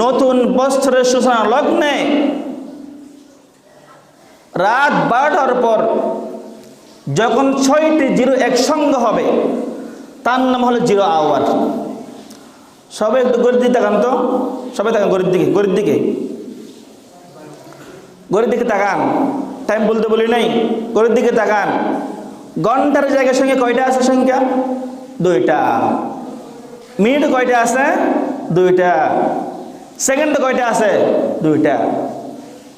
নতুন বছরের সূচনা লগ্নে রাত 12টার পর যখন 6টি জিরো একসঙ্গে হবে তার নাম হলো জিরো আওয়ার। সবাই একটু গড়ির দিকে তাকান তো, সবাই তাকান গড়ির দিকে তাকান। টাইম বলতে বলি নাই, গড়ির দিকে তাকান। ঘন্টার জায়গার সঙ্গে কয়টা আছে সংখ্যা? 2টা। মিনিট কয়টা আছে? 2টা। সেকেন্ড কয়টা আছে? 2টা।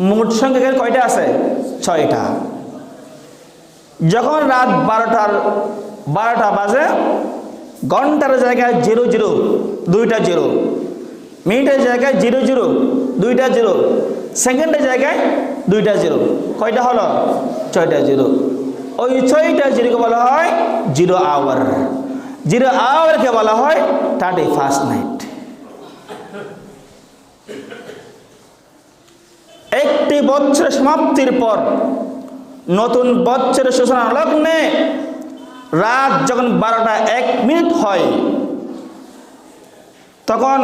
মোট সংখ্যা কয়টা আছে? 6টা। যখন রাত 12টা বাজে, ঘন্টার জায়গায় 00, 2টা জিরো। মিনিটের জায়গায় 00, 2টা জিরো। সেকেন্ডের জায়গায় 2টা জিরো। কয়টা হলো? 6টা জিরো। ওই 6টা জিরোকে বলা হয় জিরো আওয়ার। জিরো আওয়ারকে বলা হয় 31st নাইট। একটি বছরের সমাপ্তির পর নতুন বছরের সূচনা লগ্নে রাত যখন 12টা 1 মিনিট হয়, তখন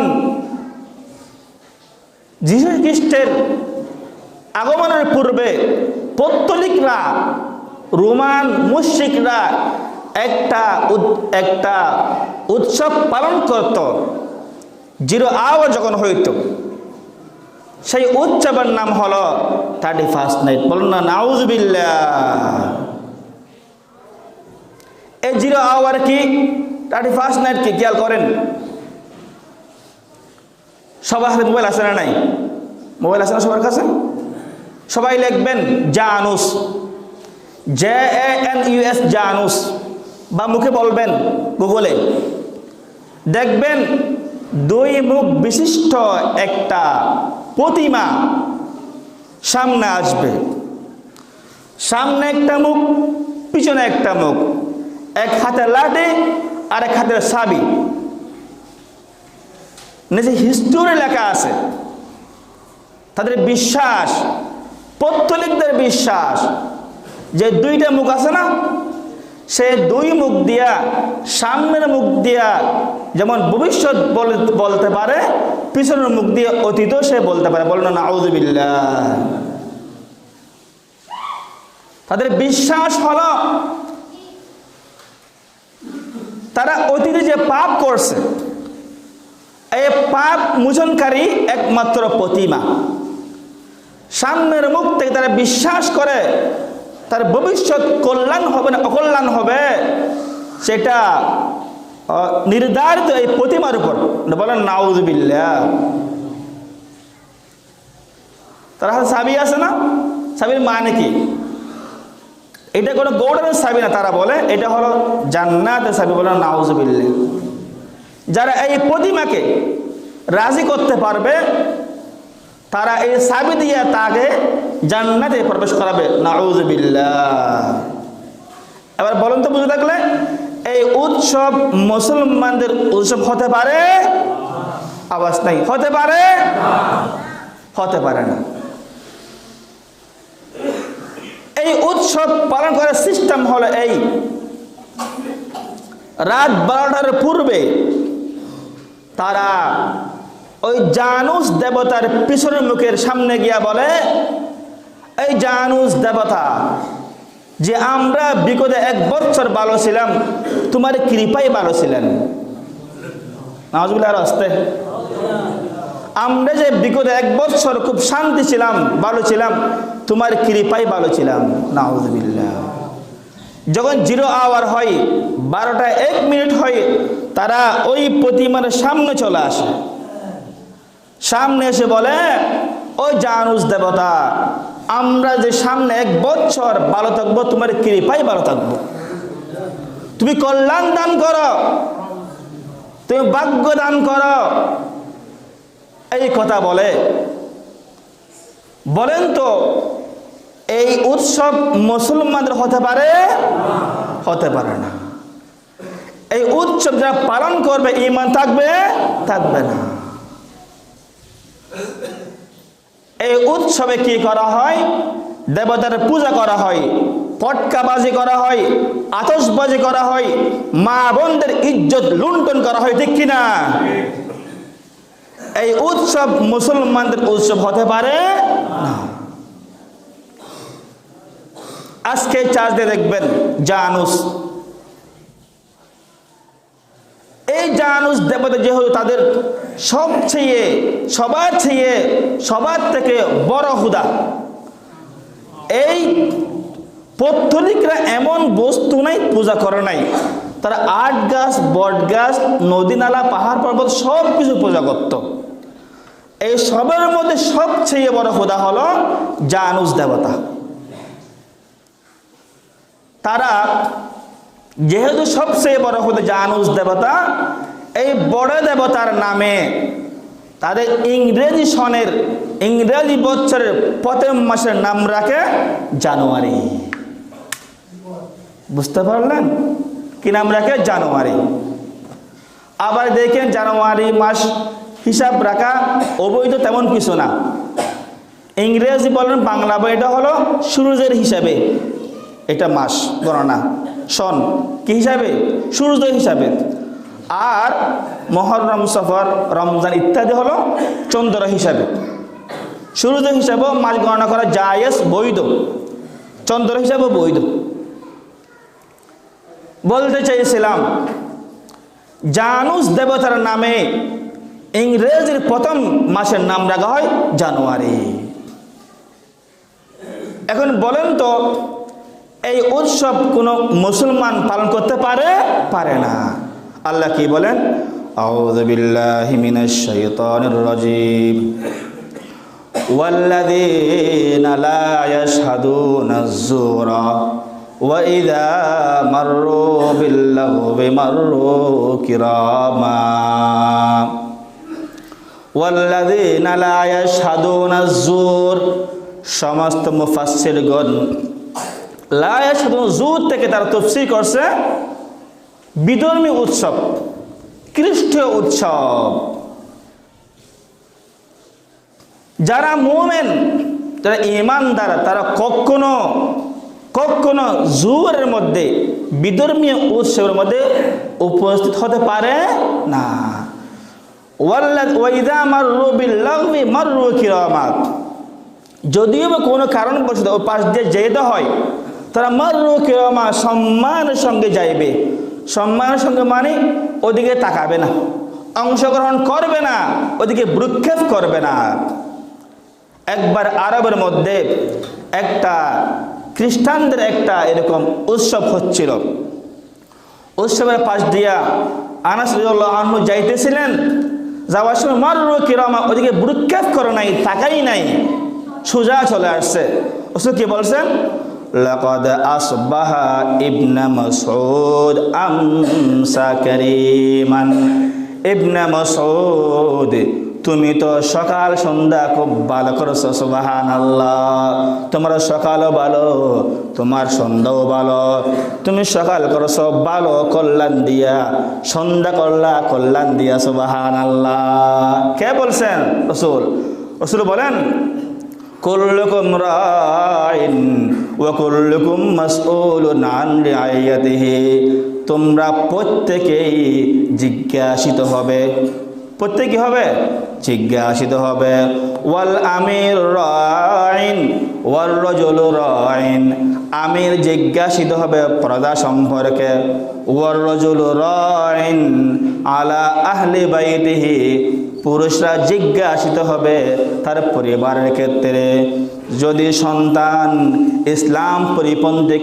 যীশু খ্রিস্টের আগমনের পূর্বে পৌত্তলিকরা, রোমান মুশরিকরা একটা উৎসব পালন করত। জিরো আওয়ার যখন হইত, সেই উৎসবের নাম হলো 31st নাইট। বলুন না নাউজুবিল্লাহ। এই জিরো আওয়ার কি, 31st নাইট কি খেয়াল করেন। সবার হাতে মোবাইল আছে না নাই? মোবাইল আছে না সবার কাছে? সবাই লিখবেন জানুস, JANUS, জানুস, বা মুখে বলবেন গুগলে। দেখবেন 2 মুখ বিশিষ্ট একটা প্রতিমা সামনে আসবে। সামনে একটা মুখ, পিছনে একটা মুখ, এক হাতে লাঠি আর এক হাতে চাবি। নিচে হিস্টোরি লেখা আছে। তাদের বিশ্বাস, পৌত্তলিকদের বিশ্বাস যে 2টা মুখ আছে না, সে 2 মুখ দিয়া, সামনের মুখ দিয়া যেমন ভবিষ্যৎ বলতে পারে, পিছনের মুখ দিয়ে অতীতও সে বলতে পারে। বলেন না নাউজুবিল্লাহ। তাদের বিশ্বাস হলো তারা অতীতে যে পাপ করছে, এই পাপ মোচনকারী একমাত্র প্রতিমা। সামনের মুখ থেকে তারা বিশ্বাস করে তার ভবিষ্যৎ কল্যাণ হবে না অকল্যাণ হবে, সেটা নির্ধারিত এই প্রতিমার উপর। বলেন নাউজুবিল্লাহ। তার হাতে চাবি আছে না, চাবির মানে কি? এটা কোনো গৌড়ের চাবি না, তারা বলে এটা হলো জান্নাতের চাবি। বলেন নাউজুবিল্লাহ। যারা এই প্রতিমাকে রাজি করতে পারবে, তারা এই চাবি দিয়ে তাকে জান্নাতে প্রবেশ করাবে। নাউজুবিল্লাহ। এবার বলুন তো, বুঝে থাকলে, এই উৎসব মুসলমানদের উৎসব হতে পারে? আওয়াজ নাই। হতে পারে? হতে পারে না। এই উৎসব পালন করার সিস্টেম হলো এই: রাত 12টার পূর্বে তারা ওই জানুস দেবতার পিছনের মুখের সামনে গিয়া বলে, এই জানুস দেবতা, যে আমরা বিগত 1 বছর ভালো ছিলাম, তোমার কৃপায় ভালো ছিলেন। নাউজুবিল্লাহ। আসতে, আমরা যে বিগত 1 বছর খুব শান্তি ছিলাম, ভালো ছিলাম, তোমার কৃপায় ভালো ছিলাম। নাউজুবিল্লাহ। যখন জিরো আওয়ার হয়, 12টা 1 মিনিট হয়, তারা ওই প্রতিমার সামনে চলে আসে। সামনে এসে বলে, ওই জানুস দেবতা, আমরা যে সামনে 1 বছর ভালো থাকবো, তোমার কৃপায় ভালো থাকবো, তুমি কল্যাণ দান করো, তুমি ভাগ্য দান করো। এই কথা বলে। বলেন তো, এই উৎসব মুসলমানদের হতে পারে? হতে পারে না। এই উৎসব যারা পালন করবে, ঈমান থাকবে? থাকবে না। এই উৎসবে কি করা হয়? দেবতার পূজা করা হয়, পটকাবাজি করা হয়, আতশবাজি করা হয়, মা বোনদের ইজ্জত লুণ্ঠন করা হয়। ঠিক কিনা? এই উৎসব মুসলমানদের উৎসব হতে পারে না। আজকে চার্চ দিয়ে দেখবেন জানুস, এই জানুস দেবতা যেহেতু তাদের সবার থেকে বড় হুদা, এই পৌত্তলিকরা এমন বস্তু নাই পূজা করে নাই, তারা আট গাছ, বট গাছ, নদী নালা, পাহাড় পর্বত সব কিছু পূজা করত। এই সবের মধ্যে সবচেয়ে বড় হুদা হলো জানুস দেবতা। তারা যেহেতু সবচেয়ে বড় হুদা জানুস দেবতা, এই বড় দেবতার নামে তাদের ইংরেজি বছরের প্রথম মাসের নাম রাখে জানুয়ারি। বুঝতে পারলেন? কি নাম রাখে? জানুয়ারি। আবার দেখেন জানুয়ারি মাস হিসাব রাখা অবৈধ তেমন কিছু না। ইংরেজি বলেন বাংলা বলেন, এটা হলো সূর্যের হিসাবে, এটা মাস গণনা সন কি হিসাবে? সূর্যের হিসাবে। আর মুহররম, সফর, রমজান ইত্যাদি হলো চন্দ্র হিসাবে। সূর্য হিসাবেও মাস গণনা করা জায়েজ, বৈধ। চন্দ্র হিসাবেও বৈধ। বলতে চাইছিলাম, জানুস দেবতার নামে ইংরেজির প্রথম মাসের নাম রাখা হয় জানুয়ারি। এখন বলেন তো, এই উৎসব কোনো মুসলমান পালন করতে পারে না। আল্লাহ কি বলেন? আউযু বিল্লাহি মিনাশ শাইতানির রাজীম। ওয়াল্লাযীনা লা ইয়াশহাদুনাজ যুরা ওয়া ইযা মাররু বিল্লাগwi মাররু কিরামা। ওয়াল্লাযীনা লা ইয়াশহাদুনাজ যুর, সমস্ত মুফাসসিরগণ লা ইয়াশহাদুন যুর থেকে তারা তাফসীর করছে বিধর্মী উৎসব, খ্রিস্টীয় উৎসব। যারা মুমিন, যারা ঈমানদার, তারা কখনো জুরের মধ্যে, বিধর্মীয় উৎসবের মধ্যে উপস্থিত হতে পারে না। ওয়া ইযা মাররু বিল্লাগwi মাররু কিরামা, যদিও বা কোনো কারণবশত ও পাশ দিয়ে যেতে হয়, তারা মাররু কিরামা, সম্মানের সঙ্গে যাইবে। সম্মানের সঙ্গে মানে ওদিকে তাকাবে না, অংশগ্রহণ করবে না, ওদিকে ভ্রুক্ষেপ করবে না। একবার আরবের মধ্যে একটা খ্রিস্টানদের একটা এরকম উৎসব হচ্ছিল। উৎসবের পাশ দিয়া আনাস রাদিয়াল্লাহু আনহু যাইতেছিলেন, যাওয়ার সময় মাররু কিরামা, ওদিকে ভ্রুক্ষেপ করে নাই, তাকাই নাই, সোজা চলে আসছে। ওসব কি বলছেন? লাকাদ আসবাহা ইবনে মাসউদ আমসা কারীমান। ইবনে মাসউদ, তুমি তো সকাল সন্ধ্যা খুব ভালো করছো, সুবহানাল্লাহ। তোমার সকালও ভালো, তোমার সন্ধ্যাও ভালো। তুমি সকাল করছো ভালো কল্যাণ দিয়া, সন্ধ্যা করলা কল্যাণ দিয়া, সুবহানাল্লাহ। কে বলছেন? রাসূল। রাসূল বলেন, কুল্লুকুম রাইন ওয়া কুল্লুকুম মাসউলুন আন রিআয়াতিহি, তোমরা প্রত্যেকেই জিজ্ঞাসিত হবে। প্রত্যেকে হবে জিজ্ঞাসিত হবে। ওয়াল আমির রাইন ওয়ার রাজুলু রাইন, আমির জিজ্ঞাসিত হবে প্রজা সম্পর্কে। ওয়ার রাজুলু রাইন আলা আহলি বাইতিহি, পুরুষরা জিজ্ঞাসিত হবে তার পরিবারের ক্ষেত্রে। যদি সন্তান ইসলাম পরিপন্থী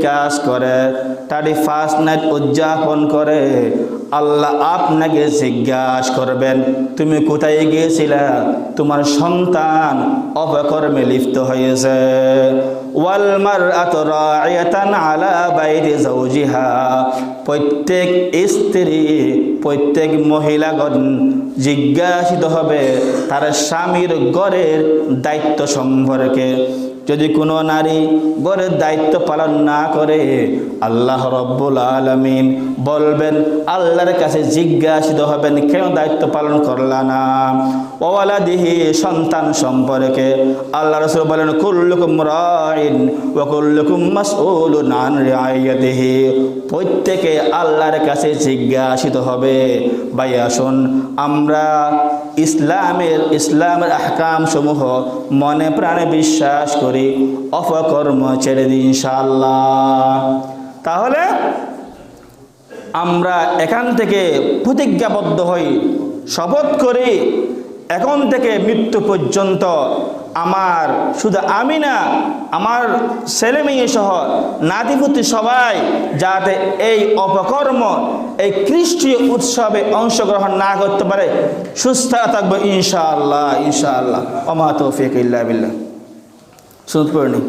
কাজ করে, তারই ফার্স্ট নাইট উদযাপন করে, আল্লাহ আপনাকে জিজ্ঞাসা করবেন, তুমি কোথায় গিয়েছিলা? তোমার সন্তান অপকর্মে লিপ্ত হয়েছে। ওয়াল মারআতু রাইয়াতান আলা বাইতি যাওজিহা, প্রত্যেক স্ত্রী, প্রত্যেক মহিলাগণ জিজ্ঞাসিত হবে তার স্বামীর ঘরের দায়িত্ব সম্পর্কে। যদি কোনো নারী ঘরের দায়িত্ব পালন না করে, আল্লাহ রব্বুল আলামিন বলবেন, আল্লাহর কাছে জিজ্ঞাসিত হবেন, কেন দায়িত্ব পালন করলা না? ওয়ালাদিহি, সন্তান সম্পর্কে আল্লাহ রাসূল বলেন, কুল্লুকুম রাইন ওয়া কুল্লুকুম মাসউলুন আন রিআয়াতিহি, প্রত্যেকে আল্লাহর কাছে জিজ্ঞাসিত হবে, ভাই আসুন আমরা ইসলামের আহকাম সমূহ মনে প্রাণে বিশ্বাস করি, অপকর্ম ছেড়ে দিই ইনশাআল্লাহ। তাহলে আমরা এখান থেকে প্রতিজ্ঞাবদ্ধ হই, শপথ করি, এখন থেকে মৃত্যু পর্যন্ত আমার শুধু আমি না, আমার ছেলে মেয়ে সহ নাতিপুতি সবাই যাতে এই অপকর্ম, এই খ্রিস্টীয় উৎসবে অংশগ্রহণ না করতে পারে, সুস্থ থাকবো ইনশাআল্লাহ। ইনশাআল্লাহ। ওমা তৌফিক ইল্লা বিল্লাহ। সুদ পড়নি।